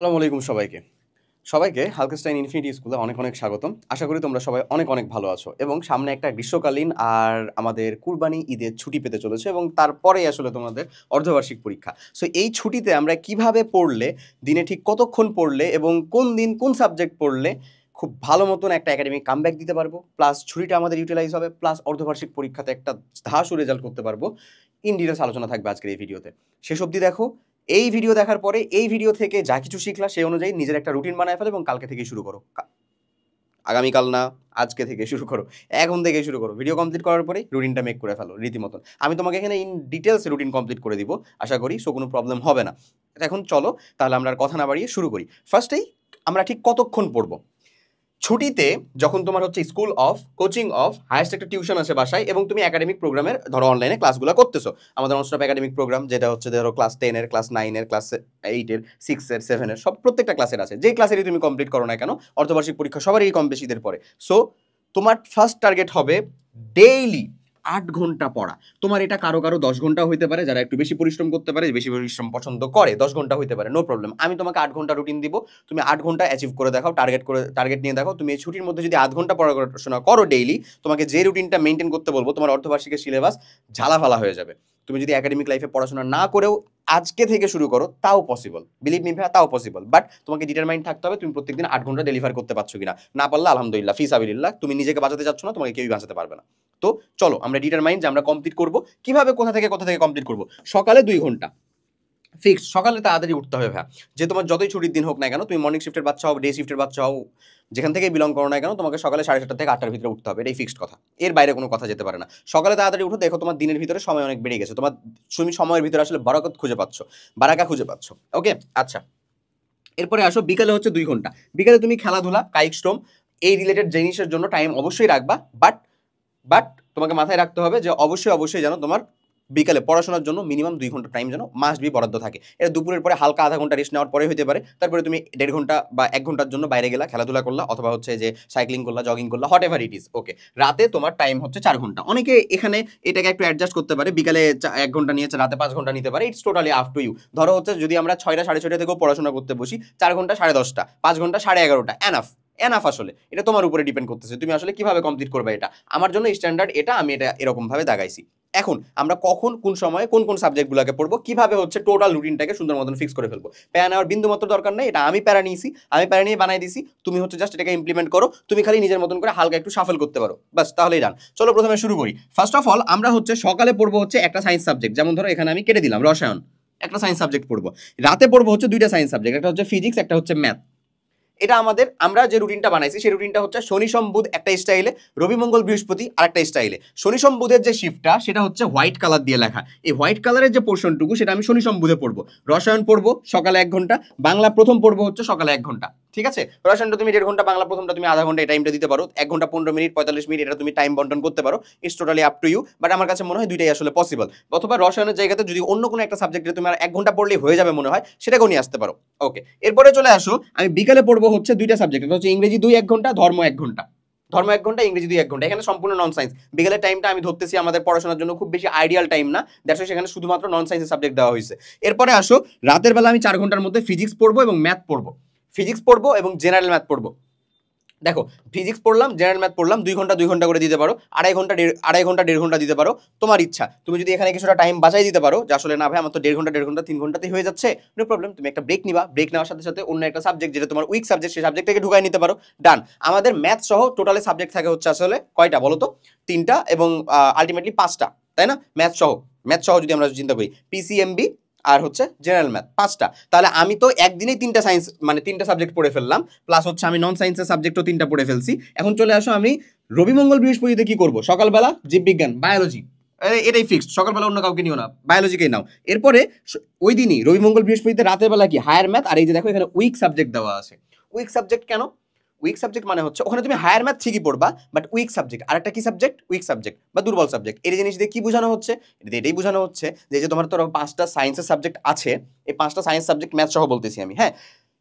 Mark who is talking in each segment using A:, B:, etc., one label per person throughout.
A: আসসালামু আলাইকুম সবাইকে। সবাইকে হালকেস্টাইন ইনফিনিটি স্কুলে অনেক, অনেক স্বাগতম। আশা করি তোমরা সবাই অনেক, অনেক ভালো আছো এবং সামনে একটা গ্রীষ্মকালীন আর আমাদের কুরবানি ঈদের ছুটি পেতে চলেছে এবং তারপরেই আসলে তোমাদের অর্ধবার্ষিক পরীক্ষা। সো এই ছুটিতে আমরা কিভাবে পড়লে, দিনে ঠিক কতক্ষণ পড়লে এবং কোন দিন কোন সাবজেক্ট পড়লে খুব ভালো মতন একটা একাডেমিক কামব্যাক দিতে পারবো, প্লাস ছুটিটা আমাদের ইউটিলাইজ হবে, প্লাস অর্ধবার্ষিক পরীক্ষাতে একটা ধাঁসও রেজাল্ট করতে পারবো। ইন ডিটেলস আলোচনা থাকবে আজকের এই ভিডিওতে। শেষ অবধি দেখো। এই ভিডিও দেখার পরে এই ভিডিও থেকে যা কিছু শিখলা সেই অনুযায়ী নিজের একটা রুটিন বানায় ফেলো এবং কালকে থেকেই শুরু করো। আগামীকাল না, আজকে থেকে শুরু করো, এখন থেকে শুরু করো। ভিডিও কমপ্লিট করার পরে রুটিনটা মেক করে ফেলো রীতিমতন। আমি তোমাকে এখানে ইন ডিটেলস রুটিন কমপ্লিট করে দিব, আশা করি। সো কোনো প্রবলেম হবে না। এখন চলো তাহলে আমরা আর কথা না বাড়িয়ে শুরু করি। ফার্স্টেই আমরা ঠিক কতক্ষণ পড়বো। ছুটিতে যখন তোমার হচ্ছে school of, coaching of, highest একটা টিউশন আছে বাসায় এবং তুমি একাডেমিক প্রোগ্রামের ধরো অনলাইনে ক্লাসগুলো করতেছো। আমাদের ননস্টপ একাডেমিক প্রোগ্রাম যেটা হচ্ছে ধরো ক্লাস 10-এর, ক্লাস 9-এর, ক্লাস 8-এর, 6-এর, 7-এর সব প্রত্যেকটা ক্লাসের আছে। যেই ক্লাসেরই তুমি কমপ্লিট করো না কেন, অর্ধবার্ষিক পরীক্ষা সবারই কম বেশি ঈদের পরে। সো তোমার ফার্স্ট টার্গেট হবে ডেইলি 8 ঘন্টা পড়া। তোমার এটা কারো কারো 10 ঘন্টা হইতে পারে, যারা একটু বেশি পরিশ্রম করতে পারে, বেশি পরিশ্রম পছন্দ করে 10 ঘন্টা হইতে পারে, নো প্রবলেম। আমি তোমাকে 8 ঘন্টা রুটিন দিব, তুমি 8 ঘন্টা অ্যাচিভ করে দেখাও, টার্গেট নিয়ে দেখো। তুমি এই ছুটির মধ্যে যদি 8 ঘন্টা পড়াশোনা করো ডেইলি, তোমাকে যে রুটিনটা মেনটেন করতে বলবো, তোমার অর্ধবার্ষিকের সিলেবাস ঝালাফালা হয়ে যাবে। তুমি যদি একাডেমিক লাইফে পড়াশোনা না করেও আজকে থেকে শুরু করো, তাও পসিবল, বিলিভ মি ভাইয়া, তাও পসিবল। বাট তোমাকে ডিটারমাইন্ড থাকতে হবে তুমি প্রত্যেকদিন 8 ঘন্টা ডেলিভার করতে পারছো কিনা। না পারলে আলহামদুলিল্লাহ, ফিসাবিলিল্লাহ, তুমি নিজেকে বাঁচাতে চাচ্ছ না, তোমাকে কেউই বাঁচাতে পারবে না। তো চলো আমরা ডিটারমাইন্ড যে আমরা কমপ্লিট করব কিভাবে, কোথা থেকে কমপ্লিট করব। সকালে 2 ঘন্টা ফিক্স। সকালে তাড়াতাড়ি উঠতে হবে ভাই। যে তোমার যতই ছুটির দিন হোক না কেন, তুমি মর্নিং শিফটের বাচ্চা হও, ডে শিফটের বাচ্চা হও, যেখান থেকে বিলং করো না কেন, তোমাকে সকালে 7:30 থেকে 8টার ভিতরে উঠতে হবে। এটাই ফিক্সড কথা, এর বাইরে কোনো কথা যেতে পারে না। সকালে তাড়াতাড়ি উঠো, দেখো তোমার দিনের ভিতরে সময় অনেক বেড়ে গেছে, তুমি সময়ের ভিতরে আসলে বারাকত খুঁজে পাচ্ছ, বারাকা খুঁজে পাচ্ছ। ওকে, আচ্ছা। এরপরে আসো বিকালে হচ্ছে 2 ঘন্টা। বিকালে তুমি খেলাধুলা, কায়িক শ্রম, এই রিলেটেড জিনিসের জন্য টাইম অবশ্যই রাখবা। বাট বাট তোমাকে মাথায় রাখতে হবে যে অবশ্যই অবশ্যই যেন তোমার বিকালে পড়াশোনার জন্য মিনিমাম 2 ঘন্টা টাইম যেন মাস্ট বি বরাদ্দ থাকে। এটা দুপুরের পরে হালকা আধা ঘন্টা রেস্ট নেওয়ার পরে হতে পারে। তারপরে তুমি 1.5 ঘন্টা বা 1 ঘন্টার জন্য বাইরে গেলা, খেলাধুলা করলা, অথবা হচ্ছে যে সাইক্লিং করলা, জগিং করলা, হোয়াট এভার ইট ইজ। ওকে, রাতে তোমার টাইম হচ্ছে 4 ঘন্টা। অনেকে এখানে এটাকে একটু অ্যাডজাস্ট করতে পারে, বিকালে 1 ঘন্টা নিয়েছে, রাতে 5 ঘন্টা নিতে পারে। It's totally up to you. ধরো হচ্ছে যদি আমরা 6টা 6:30 থেকেও পড়াশোনা করতে বসি, 4 ঘন্টা 10:30, 5 ঘন্টা 11:30, এনাফ। এনাফ আসলে এটা তোমার উপরে ডিপেন্ড করতেছে, তুমি আসলে কিভাবে কমপ্লিট করবে। এটা আমার জন্য স্ট্যান্ডার্ড, এটা আমি এটা এরকম ভাবে দাগাইছি। এখন আমরা কখন কোন সময়ে কোন কোন সাবজেক্টগুলোকে পড়বো, কিভাবে হচ্ছে টোটাল রুটিনটাকে সুন্দর মতন ফিক্স করে ফেলবো। প্যারা নেওয়ার বিন্দু মাত্র দরকার নেই, এটা আমি প্যারা নিয়েছি, আমি প্যারা নিয়ে বানাই দিছি। তুমি হচ্ছে জাস্ট এটাকে ইমপ্লিমেন্ট করো, তুমি খালি নিজের মতন করে হালকা একটু সাফল করতে পারো, বাস, তাহলেই ডান। চলো প্রথমে শুরু করি। ফার্স্ট অফ অল আমরা হচ্ছে সকালে পড়বো হচ্ছে একটা সায়েন্স সাবজেক্ট, যেমন ধরো এখানে আমি কেটে দিলাম রসায়ন, একটা সায়েন্স সাবজেক্ট পড়বো। রাতে পড়বো হচ্ছে 2টা সায়েন্স সাবজেক্ট, একটা হচ্ছে ফিজিক্স, একটা হচ্ছে ম্যাথ। এটা আমরা যে রুটিনটা বানাইছি সেই রুটিনটা হচ্ছে শনি সোম বুধ একটা স্টাইলে, রবি মঙ্গল বৃহস্পতি আরেকটা স্টাইলে। শনি সোম বুধের যে শিফটটা সেটা হচ্ছে হোয়াইট কালার দিয়ে লেখা। এই হোয়াইট কালারের যে পোর্শনটুকু সেটা আমি শনি সোম বুধে পড়বো। রসায়ন পড়বো সকালে 1 ঘন্টা, বাংলা প্রথম পড়বো হচ্ছে সকালে 1 ঘন্টা। ঠিক আছে, রসায়নটা তুমি 1.5 ঘন্টা, বাংলা প্রথমটা তুমি আধা ঘন্টা, এই টাইমটা দিতে পারো। 1 ঘন্টা 15 মিনিট, 45 মিনিট, এটা তুমি টাইম বন্টন করতে পারো। It's totally up to you. But আমার কাছে মনে হয় দুইটাই আসলে পসিবল। অথবা রসায়নের জায়গাতে যদি অন্য কোনো একটা সাবজেক্টে তুমি আর 1 ঘন্টা পড়লেই হয়ে যাবে মনে হয়, সেটাকেও নিয়ে আসতে পারো। ওকে, এরপরে চলে আসো, আমি বিকালে পড়বো হচ্ছে 2টা সাবজেক্ট, এটা হচ্ছে ইংরেজি 1 ঘন্টা, ধর্ম 1 ঘন্টা। ধর্ম 1 ঘন্টা, ইংরেজি 1 ঘন্টা। এখানে সম্পূর্ণ নন সায়েন্স। বিকেলের টাইমটা আমি ধরতেছি আমাদের পড়াশোনার জন্য খুব বেশি আইডিয়াল টাইম না, দ্যাটস সেখানে শুধুমাত্র নন সায়েন্সের সাবজেক্ট দেওয়া হয়েছে। এরপরে আসো, রাতের বেলা আমি 4 ঘন্টার মধ্যে ফিজিক্স পড়বো এবং ম্যাথ পড়বো। ফিজিক্স পড়বো এবং জেনারেল ম্যাথ পড়বো। দেখো, ফিজিক্স পড়লাম, জেনারেল ম্যাথ পড়লাম, 2 ঘন্টা 2 ঘন্টা করে দিতে পারো, আড়াই ঘন্টা 1.5 ঘন্টা দিতে পারো, তোমার ইচ্ছা। তুমি যদি এখানে কিছুটা টাইম বাঁচাই দিতে পারো, যে আসলে না ভাই আমার তো 1.5 ঘন্টা 3 ঘন্টাতেই হয়ে যাচ্ছে, নো প্রবলেম, তুমি একটা ব্রেক নিবা, ব্রেক নেওয়ার সাথে সাথে অন্য একটা সাবজেক্ট যেটা তোমার উইক সাবজেক্ট সেই সাবজেক্টটাকে ঢুকাই নিতে পারো, ডান। আমাদের ম্যাথ সহ টোটালি সাবজেক্ট থাকে হচ্ছে আসলে কয়টা বলো তো, 3টা এবং আলটিমেটলি 5টা, তাই না? ম্যাথ সহ যদি আমরা চিন্তা করি, পিসিএমবি আর হচ্ছে জেনারেল ম্যাথ, 5টা। তাহলে আমি তো একদিনেই 3টা সায়েন্স মানে 3টা সাবজেক্ট পড়ে ফেললাম, প্লাস হচ্ছে আমি নন সায়েন্সের সাবজেক্টও 3টা পড়ে ফেলছি। এখন চলে আসো, আমি রবি মঙ্গল বৃহস্পতিতে কি করবো? সকালবেলা জীববিজ্ঞান, বায়োলজি, এটাই ফিক্সড। সকালবেলা অন্য কাউকে নিও না, বায়োলজিকেই নাও। এরপরে ওই দিনই রবি মঙ্গল বৃহস্পতিতে রাতের বেলা কি হায়ার ম্যাথ, আর এই যে দেখো এখানে উইক সাবজেক্ট দেওয়া আছে। উইক সাবজেক্ট কেন? উইক সাবজেক্ট মানে হচ্ছে ওখানে তুমি হায়ার ম্যাথ ঠিকই পড়বা, বাট উইক সাবজেক্ট। আর একটা কি সাবজেক্ট? উইক সাবজেক্ট বা দুর্বল সাবজেক্ট। এই জিনিস দিয়ে কি বোঝানো হচ্ছে? এটাই বোঝানো হচ্ছে যে তোমার তো 5টা সায়েন্সের সাবজেক্ট আছে, এই 5টা সায়েন্স সাবজেক্ট ম্যাথ সহ বলতেছি আমি, হ্যাঁ।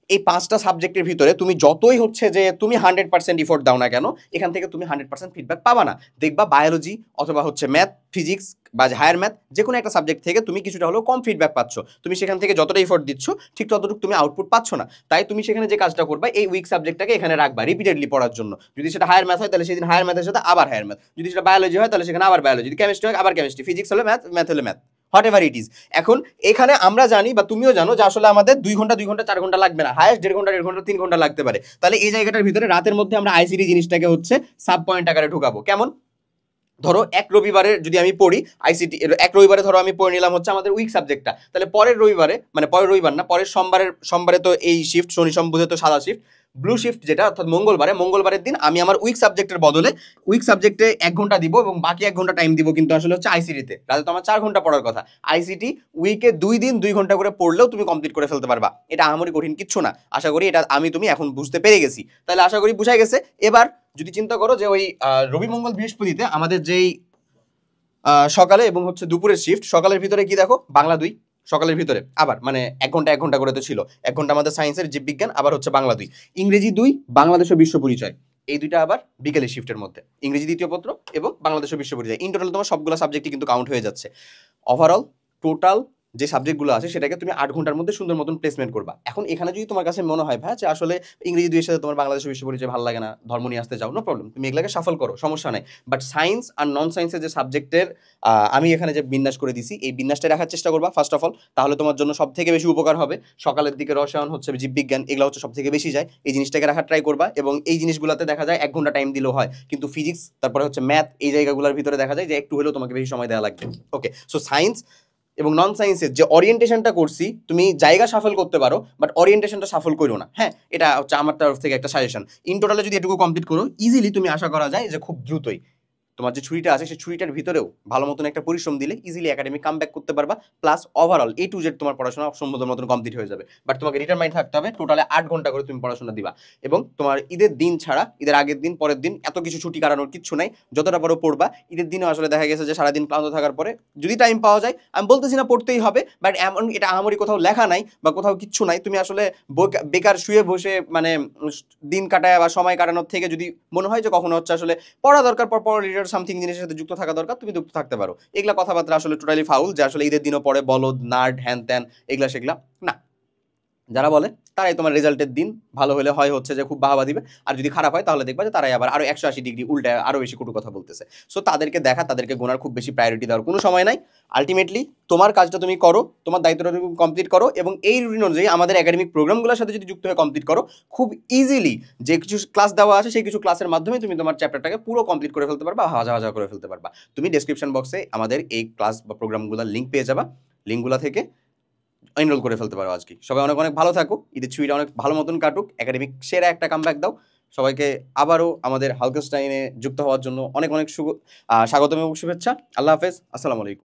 A: এই 5টা সাবজেক্টের ভিতরে তুমি যতই হচ্ছে যে তুমি 100% ইফোর্ট দাও না কেন, এখান থেকে তুমি 100% ফিডব্যাক পাবা না। দেখবা বায়োলজি অথবা হচ্ছে ম্যাথ, ফিজিক্স বা হায়ার ম্যাথ যে কোনো একটা সাবজেক্ট থেকে তুমি কিছুটা হলেও কম ফিডব্যাক পাচ্ছ। তুমি সেখান থেকে যতটা ইফোর্ট দিচ্ছ ঠিক ততটুকু তুমি আউটপুট পাচ্ছ না। তাই তুমি সেখানে যে কাজটা করবা, এই উইক সাবজেক্টটাকে এখানে রাখবা রিপিটেডলি পড়ার জন্য। যদি সেটা হায়ার ম্যাথ হয় তাহলে সেদিন হায়ার ম্যাথের সাথে আবার হায়ার ম্যাথ, যদি সেটা বায়োলজি হয় তাহলে সেখানে আবার বায়োলজি, যদি কেমিস্ট্রি হয় আবার কেমিস্ট্রি, ফিজিক্স হলে ম্যাথ, ম্যাথ হলে math, what ever it is. এখন এখানে আমরা জানি বা তুমিও জানো যে আসলে আমাদের 2 ঘন্টা 2 ঘন্টা 4 ঘন্টা লাগবে না, হায়েস্ট 1.5 ঘন্টা 1.5 ঘন্টা 3 ঘন্টা লাগতে পারে। তাহলে এই জায়গাটার ভিতরে রাতের মধ্যে আমরা আইসিটি জিনিসটাকে হচ্ছে সাব পয়েন্ট আকারে ঢুকাবো। কেমন? ধরো এক রবিবারে যদি আমি পড়ি আইসিটি, এক রবিবারে ধরো আমি পড়ে নিলাম হচ্ছে আমাদের উইক সাবজেক্টটা, তাহলে পরের রবিবারে, মানে পরের রবিবার না, পরের সোমবারে তো এই শিফট, শনি সোম বুধে তো সাদা শিফট, ব্লু শিফট যেটা অর্থাৎ মঙ্গলবারের দিন আমি আমার উইক সাবজেক্টের বদলে উইক সাবজেক্টে 1 ঘন্টা দিব এবং বাকি 1 ঘন্টা টাইম দিব কিন্তু আসলে হচ্ছে আইসিটিতে। রাতে তো আমার 4 ঘন্টা পড়ার কথা। আইসিটি উইকে 2 দিন 2 ঘন্টা করে পড়লেও তুমি কমপ্লিট করে ফেলতে পারবা। এটা আমারই কঠিন কিচ্ছু না। আশা করি এটা তুমি এখন বুঝতে পেরে গেছি। তাহলে আশা করি বুঝাই গেছে। এবার যদি চিন্তা করো যে ওই রবি মঙ্গল বৃহস্পতিতে আমাদের যেই সকালে এবং হচ্ছে দুপুরের শিফট, সকালের ভিতরে কি দেখো বাংলা 2, সকালের ভিতরে আবার মানে 1 ঘন্টা 1 ঘন্টা করে তো ছিল, 1 ঘন্টা আমাদের সায়েন্সের জীববিজ্ঞান, আবার হচ্ছে বাংলা 2, ইংরেজি 2, বাংলাদেশ ও বিশ্ব পরিচয়, এই দুইটা আবার বিকেলের শিফটের মধ্যে, ইংরেজি দ্বিতীয় পত্র এবং বাংলাদেশ ও বিশ্ব পরিচয়। ইন টোটাল তোমার সবগুলো সাবজেক্টই কিন্তু কাউন্ট হয়ে যাচ্ছে। ওভারঅল টোটাল যে সাবজেক্টগুলো আছে সেটাকে তুমি 8 ঘন্টার মধ্যে সুন্দর মতন প্লেসমেন্ট করবা। এখন এখানে যদি তোমার কাছে মনে হয় ভাই যে আসলে ইংরেজি 2 এর সাথে তোমার বাংলাদেশ বিশ্ব পরিচয় ভালো লাগে না, ধর্ম নিয়ে আসতে চাও, নো প্রবলেম, তুমি এগুলোকে সাফল করো, সমস্যা নাই। বাট সায়েন্স আর নন সায়েন্সের যে সাবজেক্টের আমি এখানে যে বিন্যাস করে দিছি, এই বিন্যাসটা রাখার চেষ্টা করবা ফার্স্ট অফ অল, তাহলে তোমার জন্য সব থেকে বেশি উপকার হবে। সকালের দিকে রসায়ন হচ্ছে জীববিজ্ঞান, এগুলো হচ্ছে সব থেকে বেশি যায়, এই জিনিসটাকে রাখার ট্রাই করবা। এবং এই জিনিসগুলোতে দেখা যায় 1 ঘন্টা টাইম দিলেও হয়, কিন্তু ফিজিক্স তারপরে হচ্ছে ম্যাথ, এই জায়গাগুলোর ভিতরে দেখা যায় যে একটু হলেও তোমাকে বেশি সময় দেওয়া লাগবে। ওকে, সো সায়েন্স এবং নন সায়েন্সের যে ওরিয়েন্টেশনটা করছি, তুমি জায়গা সাফল করতে পারো বাট ওরিয়েন্টেশনটা সাফল করো না। হ্যাঁ, এটা হচ্ছে আমার তরফ থেকে একটা সাজেশন। ইন টোটালে যদি এটুকু কমপ্লিট করো ইজিলি, তুমি আশা করা যায় যে খুব দ্রুতই তোমার যে ছুরিটা আছে সেই ছুরিটার ভিতরেও ভালো মতন একটা পরিশ্রম দিলে ইজিলি একাডেমি কাম ব্যাক করতে পারবা। Plus overall A to Z তোমার পড়াশোনা সুন্দর মতন কমপ্লিট হয়ে যাবে। বাট তোমাকে ডিটারমাইন্ড থাকতে হবে, টোটালে 8 ঘন্টা করে তুমি পড়াশোনা দিবা। এবং তোমার ঈদের দিন ছাড়া, ঈদের আগের দিন পরের দিন এত কিছু ছুটি কাটানোর কিচ্ছু নাই, যতটা পারো পড়বা। ঈদের দিনও আসলে দেখা গেছে যে সারাদিন ক্লান্ত থাকার পরে যদি টাইম পাওয়া যায়, আমি বলতেছি না পড়তেই হবে, বাট এমন এটা আমারই কোথাও লেখা নাই বা কোথাও কিচ্ছু নাই, তুমি আসলে বেকার শুয়ে বসে মানে দিন কাটায় বা সময় কাটানোর থেকে যদি মনে হয় যে কখনো হচ্ছে আসলে পড়া দরকার, পড়া রিলেটেড সামথিং জিনিসের সাথে যুক্ত থাকা দরকার, তুমি যুক্ত থাকতে পারো। এগুলা কথাবার্তা আসলে টোটালি ফাউল, যে আসলে ঈদের দিনও পড়ে বলদ, নার্ড, হ্যান ত্যান, এগুলা সেগুলা না। যারা বলে তারাই তোমার রেজাল্টের দিন ভালো হলে হয় হচ্ছে যে খুব বাহাবা দিবে, আর যদি খারাপ হয় তাহলে দেখবা যে তারাই আবার আরো 180 ডিগ্রি উল্টায় আরো বেশি কটু কথা বলতেছে। সো তাদেরকে দেখা, তাদেরকে গোনার খুব বেশি প্রায়োরিটি দেওয়ার কোনো সময় নাই। আলটিমেটলি তোমার কাজটা তুমি করো, তোমার দায়িত্বটা তুমি কমপ্লিট করো, এবং এই রুটিন অনুযায়ী আমাদের একাডেমিক প্রোগ্রামগুলোর সাথে যদি যুক্ত হয়ে কমপ্লিট করো, খুব ইজিলি যে কিছু ক্লাস দেওয়া আছে সেই কিছু ক্লাসের মাধ্যমে তুমি তোমার চ্যাপ্টারটাকে পুরো কমপ্লিট করে ফেলতে পারবা, হাজা হাজা করে ফেলতে পারবা। তুমি ডেসক্রিপশন বক্সে আমাদের এই ক্লাস বা প্রোগ্রামগুলোর লিঙ্ক পেয়ে যাবা, লিঙ্কগুলো থেকে এনরোল করে ফেলতে পারো। আজকে সবাই অনেক অনেক ভালো থাকো, ঈদের ছুটিটা অনেক ভালো মতন কাটুক, একাডেমিক সেরা একটা কামব্যাক দাও। সবাইকে আবারও আমাদের হালকেস্টাইনে যুক্ত হওয়ার জন্য অনেক অনেক স্বাগতম এবং শুভেচ্ছা। আল্লাহ হাফেজ, আসসালামু আলাইকুম।